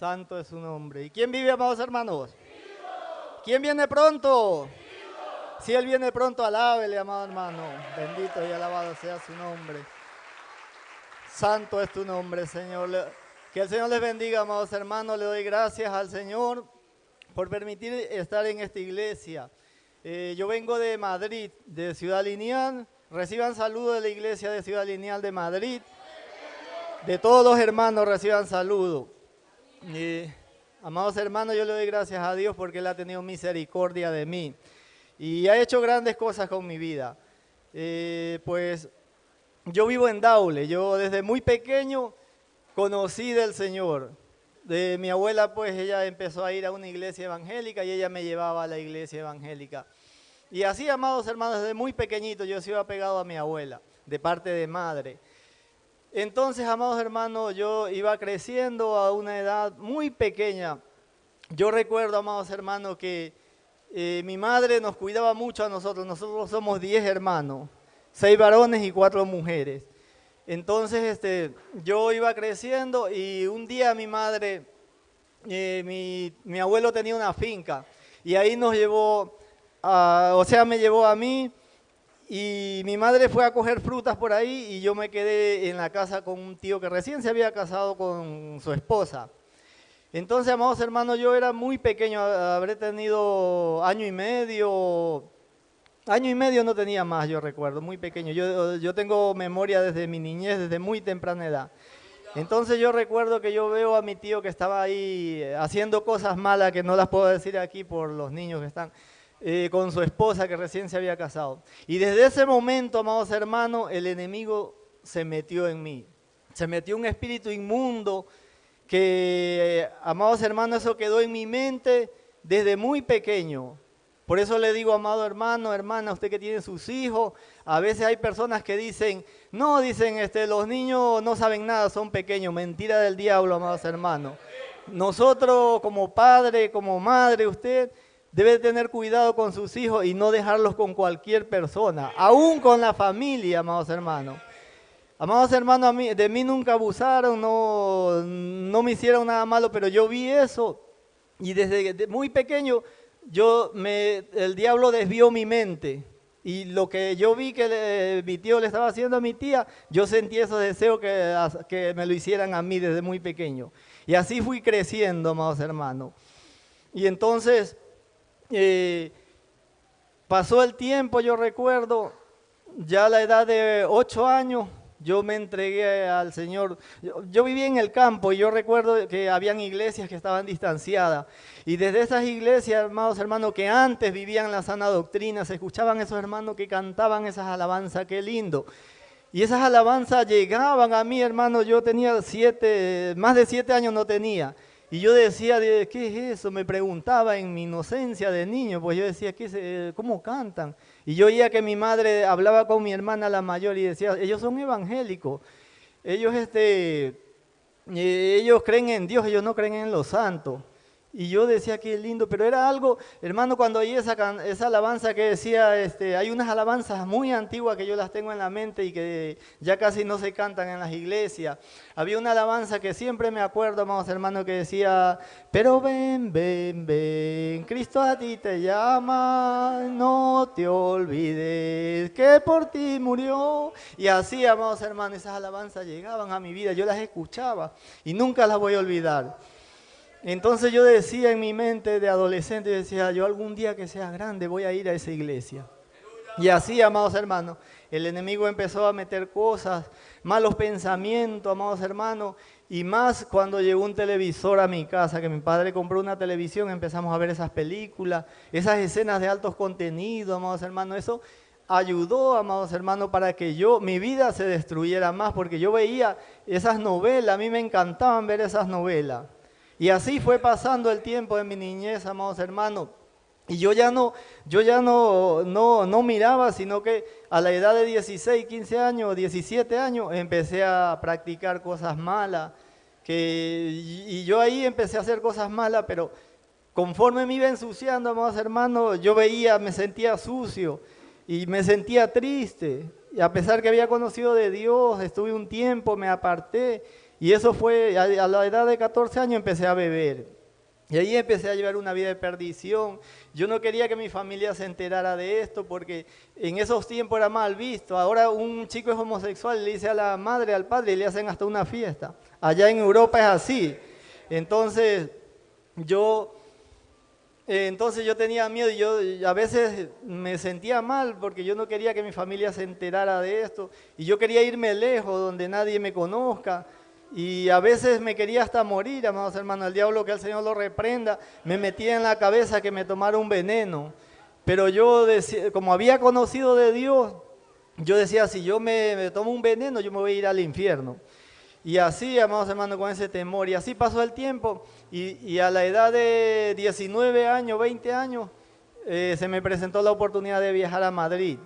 Santo es su nombre. ¿Y quién vive, amados hermanos? ¿Quién viene pronto? Si Él viene pronto, alábele, amado hermano. Bendito y alabado sea su nombre. Santo es tu nombre, Señor. Que el Señor les bendiga, amados hermanos. Le doy gracias al Señor por permitir estar en esta iglesia. Yo vengo de Madrid, de Ciudad Lineal. Reciban saludos de la iglesia de Ciudad Lineal de Madrid. De todos los hermanos reciban saludos. Amados hermanos, yo le doy gracias a Dios porque Él ha tenido misericordia de mí y ha hecho grandes cosas con mi vida. Pues yo vivo en Daule, yo desde muy pequeño conocí del Señor. De mi abuela, pues ella empezó a ir a una iglesia evangélica y ella me llevaba a la iglesia evangélica. Y así, amados hermanos, desde muy pequeñito yo he sido apegado a mi abuela, de parte de madre. Entonces, amados hermanos, yo iba creciendo a una edad muy pequeña. Yo recuerdo, amados hermanos, que mi madre nos cuidaba mucho a nosotros. Nosotros somos 10 hermanos, 6 varones y 4 mujeres. Entonces, yo iba creciendo y un día mi madre, mi abuelo tenía una finca y ahí nos llevó, me llevó a mí. Y mi madre fue a coger frutas por ahí y yo me quedé en la casa con un tío que recién se había casado con su esposa. Entonces, amados hermanos, yo era muy pequeño, habré tenido año y medio no tenía más, yo recuerdo, muy pequeño. Yo tengo memoria desde mi niñez, desde muy temprana edad. Entonces yo recuerdo que yo veo a mi tío que estaba ahí haciendo cosas malas que no las puedo decir aquí por los niños que están. Con su esposa que recién se había casado. Y desde ese momento, amados hermanos, el enemigo se metió en mí. Se metió un espíritu inmundo que, amados hermanos, eso quedó en mi mente desde muy pequeño. Por eso le digo, amado hermano, hermana, usted que tiene sus hijos, a veces hay personas que dicen, no, dicen, los niños no saben nada, son pequeños. Mentira del diablo, amados hermanos. Nosotros como padre, como madre, usted debe tener cuidado con sus hijos y no dejarlos con cualquier persona, aún con la familia, amados hermanos. Amados hermanos, de mí nunca abusaron, no me hicieron nada malo, pero yo vi eso y desde muy pequeño el diablo desvió mi mente. Y lo que yo vi que mi tío le estaba haciendo a mi tía, yo sentí esos deseos que me lo hicieran a mí desde muy pequeño. Y así fui creciendo, amados hermanos. Y entonces pasó el tiempo, yo recuerdo, ya a la edad de 8 años, yo me entregué al Señor. Yo vivía en el campo y yo recuerdo que habían iglesias que estaban distanciadas. Y desde esas iglesias, amados hermanos, que antes vivían la sana doctrina, se escuchaban esos hermanos que cantaban esas alabanzas, qué lindo. Y esas alabanzas llegaban a mí, hermano, yo tenía más de 7 años no tenía. Y yo decía, ¿qué es eso? Me preguntaba en mi inocencia de niño, pues yo decía, ¿cómo cantan? Y yo oía que mi madre hablaba con mi hermana la mayor y decía, ellos son evangélicos, ellos creen en Dios, ellos no creen en los santos. Y yo decía, qué lindo, pero era algo, hermano, cuando oí esa alabanza que decía, hay unas alabanzas muy antiguas que yo las tengo en la mente y que ya casi no se cantan en las iglesias. Había una alabanza que siempre me acuerdo, amados hermanos, que decía, pero ven, ven, ven, Cristo a ti te llama, no te olvides que por ti murió. Y así, amados hermanos, esas alabanzas llegaban a mi vida, yo las escuchaba y nunca las voy a olvidar. Entonces yo decía en mi mente de adolescente, decía, yo algún día que sea grande voy a ir a esa iglesia. Y así, amados hermanos, el enemigo empezó a meter cosas, malos pensamientos, amados hermanos, y más cuando llegó un televisor a mi casa, que mi padre compró una televisión, empezamos a ver esas películas, esas escenas de altos contenidos, amados hermanos, eso ayudó, amados hermanos, para que mi vida se destruyera más, porque yo veía esas novelas, a mí me encantaban ver esas novelas. Y así fue pasando el tiempo de mi niñez, amados hermanos. Y yo ya no miraba, sino que a la edad de 16, 15 años, 17 años, empecé a practicar cosas malas. Y yo ahí empecé a hacer cosas malas, pero conforme me iba ensuciando, amados hermanos, me sentía sucio y me sentía triste. Y a pesar que había conocido de Dios, estuve un tiempo, me aparté. Y eso fue, a la edad de 14 años empecé a beber. Y ahí empecé a llevar una vida de perdición. Yo no quería que mi familia se enterara de esto porque en esos tiempos era mal visto. Ahora un chico es homosexual, le dice a la madre, al padre, y le hacen hasta una fiesta. Allá en Europa es así. Entonces yo tenía miedo y yo a veces me sentía mal porque yo no quería que mi familia se enterara de esto. Y yo quería irme lejos, donde nadie me conozca. Y a veces me quería hasta morir, amados hermanos. El diablo, que el Señor lo reprenda, me metía en la cabeza que me tomara un veneno. Pero yo, decía, como había conocido de Dios, yo decía, si yo me tomo un veneno, yo me voy a ir al infierno. Y así, amados hermanos, con ese temor. Y así pasó el tiempo. Y a la edad de 19 años, 20 años, se me presentó la oportunidad de viajar a Madrid.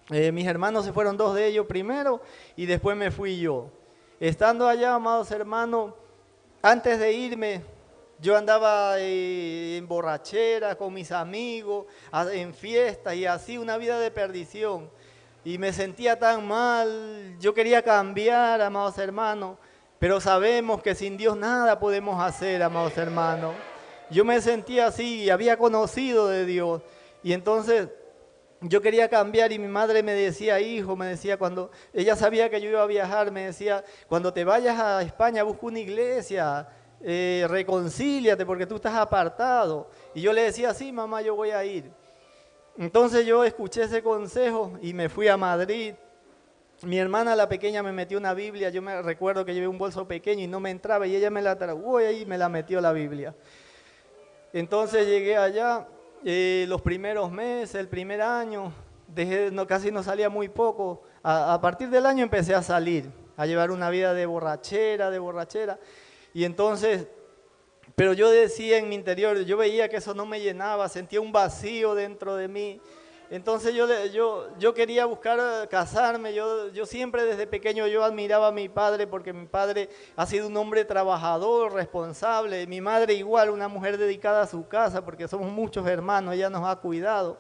Mis hermanos se fueron, 2 de ellos primero, y después me fui yo. Estando allá, amados hermanos, antes de irme, yo andaba en borrachera con mis amigos, en fiestas y así, una vida de perdición. Y me sentía tan mal, yo quería cambiar, amados hermanos, pero sabemos que sin Dios nada podemos hacer, amados hermanos. Yo me sentía así, había conocido de Dios, y entonces yo quería cambiar y mi madre me decía, hijo, me decía, cuando ella sabía que yo iba a viajar, me decía, cuando te vayas a España, busca una iglesia, reconcíliate porque tú estás apartado. Y yo le decía, sí, mamá, yo voy a ir. Entonces yo escuché ese consejo y me fui a Madrid. Mi hermana, la pequeña, me metió una Biblia. Yo me recuerdo que llevé un bolso pequeño y no me entraba y ella me la trajo y me la metió la Biblia. Entonces llegué allá. Los primeros meses, el primer año, casi no salía muy poco. A partir del año empecé a salir, a llevar una vida de borrachera. Y entonces, pero yo decía en mi interior, yo veía que eso no me llenaba, sentía un vacío dentro de mí. Entonces yo quería buscar casarme, yo siempre desde pequeño yo admiraba a mi padre porque mi padre ha sido un hombre trabajador, responsable, mi madre igual, una mujer dedicada a su casa porque somos muchos hermanos, ella nos ha cuidado.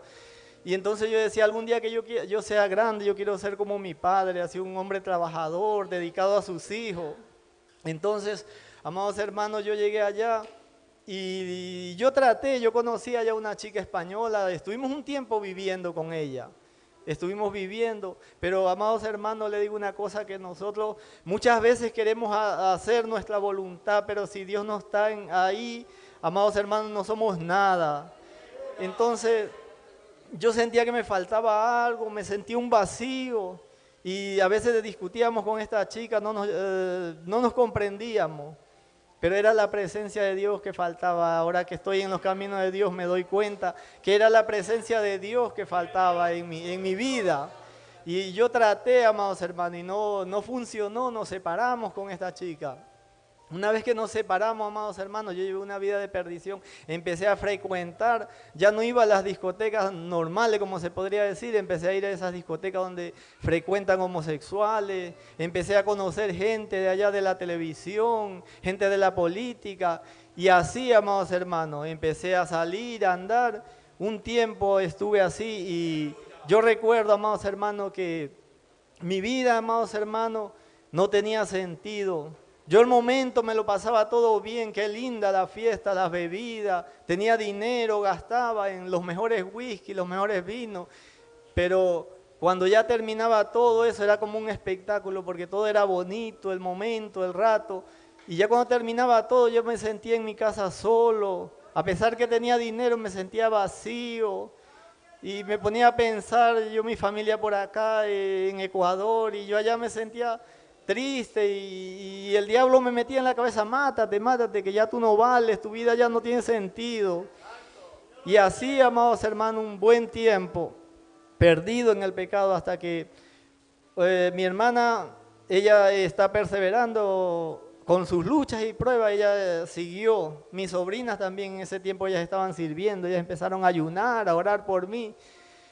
Y entonces yo decía, algún día que yo sea grande, yo quiero ser como mi padre, así un hombre trabajador, dedicado a sus hijos. Entonces, amados hermanos, yo llegué allá. Y yo conocí allá una chica española, estuvimos un tiempo viviendo con ella, pero amados hermanos, le digo una cosa, que nosotros muchas veces queremos hacer nuestra voluntad, pero si Dios no está ahí, amados hermanos, no somos nada. Entonces, yo sentía que me faltaba algo, me sentía un vacío, y a veces discutíamos con esta chica, no nos comprendíamos. Pero era la presencia de Dios que faltaba. Ahora que estoy en los caminos de Dios me doy cuenta que era la presencia de Dios que faltaba en mi vida. Y yo traté, amados hermanos, y no funcionó, nos separamos con esta chica. Una vez que nos separamos, amados hermanos, yo llevé una vida de perdición, empecé a frecuentar, ya no iba a las discotecas normales, como se podría decir, empecé a ir a esas discotecas donde frecuentan homosexuales, empecé a conocer gente de allá de la televisión, gente de la política, y así, amados hermanos, empecé a salir, a andar. Un tiempo estuve así y yo recuerdo, amados hermanos, que mi vida, amados hermanos, no tenía sentido. Yo el momento me lo pasaba todo bien, qué linda la fiesta, las bebidas, tenía dinero, gastaba en los mejores whisky, los mejores vinos, pero cuando ya terminaba todo eso era como un espectáculo porque todo era bonito, el momento, el rato, y ya cuando terminaba todo yo me sentía en mi casa solo, a pesar que tenía dinero me sentía vacío y me ponía a pensar, yo mi familia por acá en Ecuador y yo allá me sentía triste y el diablo me metía en la cabeza, mátate, que ya tú no vales, tu vida ya no tiene sentido. Y así, amados hermanos, un buen tiempo perdido en el pecado hasta que mi hermana, ella está perseverando con sus luchas y pruebas, ella siguió. Mis sobrinas también en ese tiempo ellas estaban sirviendo, ellas empezaron a ayunar, a orar por mí.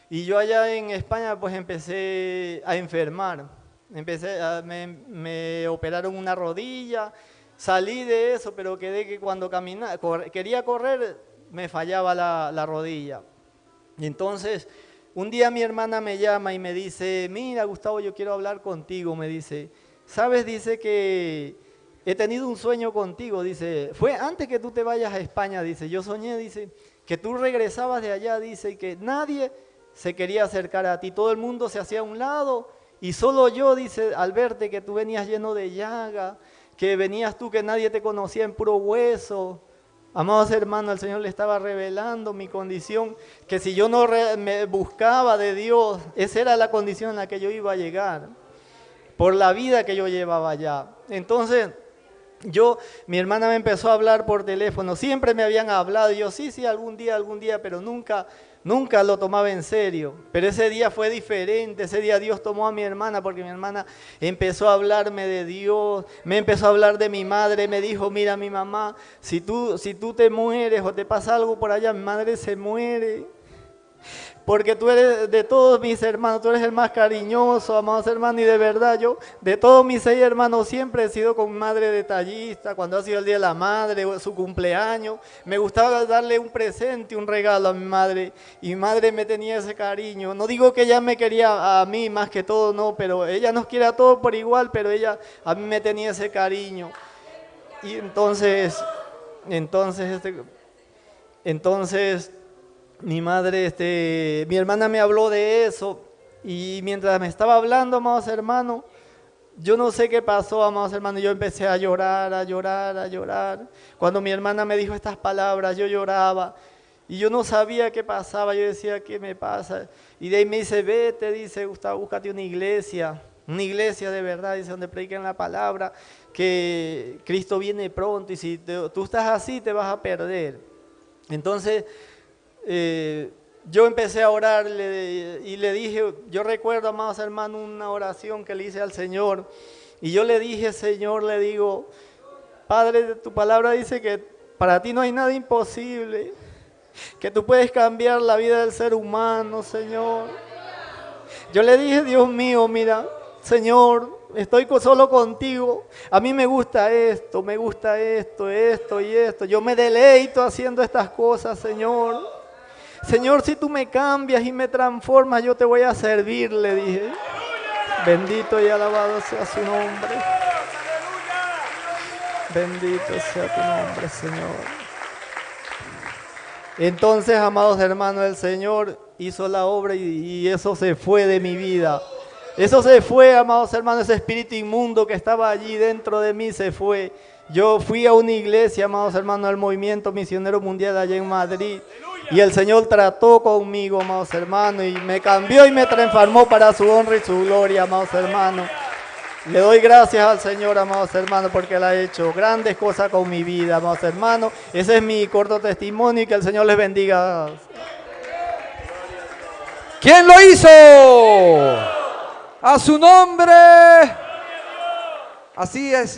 Y yo allá en España pues empecé a enfermar. Me operaron una rodilla, salí de eso, pero quedé que cuando quería correr, me fallaba la rodilla. Y entonces, un día mi hermana me llama y me dice, mira Gustavo, yo quiero hablar contigo, me dice, ¿sabes? Dice que he tenido un sueño contigo, dice, fue antes que tú te vayas a España, dice, yo soñé, dice, que tú regresabas de allá, dice, y que nadie se quería acercar a ti, todo el mundo se hacía a un lado, y solo yo, dice, al verte que tú venías lleno de llaga, que venías tú que nadie te conocía en puro hueso. Amados hermanos, el Señor le estaba revelando mi condición, que si yo no me buscaba de Dios, esa era la condición en la que yo iba a llegar, por la vida que yo llevaba allá. Entonces, mi hermana me empezó a hablar por teléfono, siempre me habían hablado, y yo sí, algún día, pero nunca lo tomaba en serio. Pero ese día fue diferente, ese día Dios tomó a mi hermana, porque mi hermana empezó a hablarme de Dios, me empezó a hablar de mi madre, me dijo, mira mi mamá, si tú te mueres o te pasa algo por allá, mi madre se muere. Porque tú eres de todos mis hermanos, tú eres el más cariñoso, amados hermanos, y de verdad yo, de todos mis 6 hermanos, siempre he sido con madre detallista, cuando ha sido el Día de la Madre, o su cumpleaños, me gustaba darle un presente, un regalo a mi madre, y mi madre me tenía ese cariño. No digo que ella me quería a mí más que todo, no, pero ella nos quiere a todos por igual, pero ella a mí me tenía ese cariño. Y entonces mi madre, mi hermana me habló de eso, y mientras me estaba hablando, amados hermanos, yo no sé qué pasó, amados hermanos, yo empecé a llorar. Cuando mi hermana me dijo estas palabras, yo lloraba, y yo no sabía qué pasaba, yo decía, ¿qué me pasa? Y de ahí me dice, vete, dice, Gustavo, búscate una iglesia de verdad, dice, donde prediquen la palabra, que Cristo viene pronto, y si tú estás así, te vas a perder. Entonces, yo empecé a orar y le dije, yo recuerdo, amados hermanos, una oración que le hice al Señor, y yo le dije, Señor, le digo, Padre, tu palabra dice que para ti no hay nada imposible, que tú puedes cambiar la vida del ser humano, Señor. Yo le dije, Dios mío, mira, Señor, estoy solo contigo, a mí me gusta esto y esto, yo me deleito haciendo estas cosas, Señor. Señor, si tú me cambias y me transformas, yo te voy a servir, le dije. Bendito y alabado sea su nombre. Bendito sea tu nombre, Señor. Entonces, amados hermanos, el Señor hizo la obra y eso se fue de mi vida. Eso se fue, amados hermanos, ese espíritu inmundo que estaba allí dentro de mí se fue. Yo fui a una iglesia, amados hermanos, al Movimiento Misionero Mundial allá en Madrid. Y el Señor trató conmigo, amados hermanos, y me cambió y me transformó para su honra y su gloria, amados hermanos. Le doy gracias al Señor, amados hermanos, porque Él ha hecho grandes cosas con mi vida, amados hermanos. Ese es mi corto testimonio y que el Señor les bendiga. ¿Quién lo hizo? A su nombre. Así es.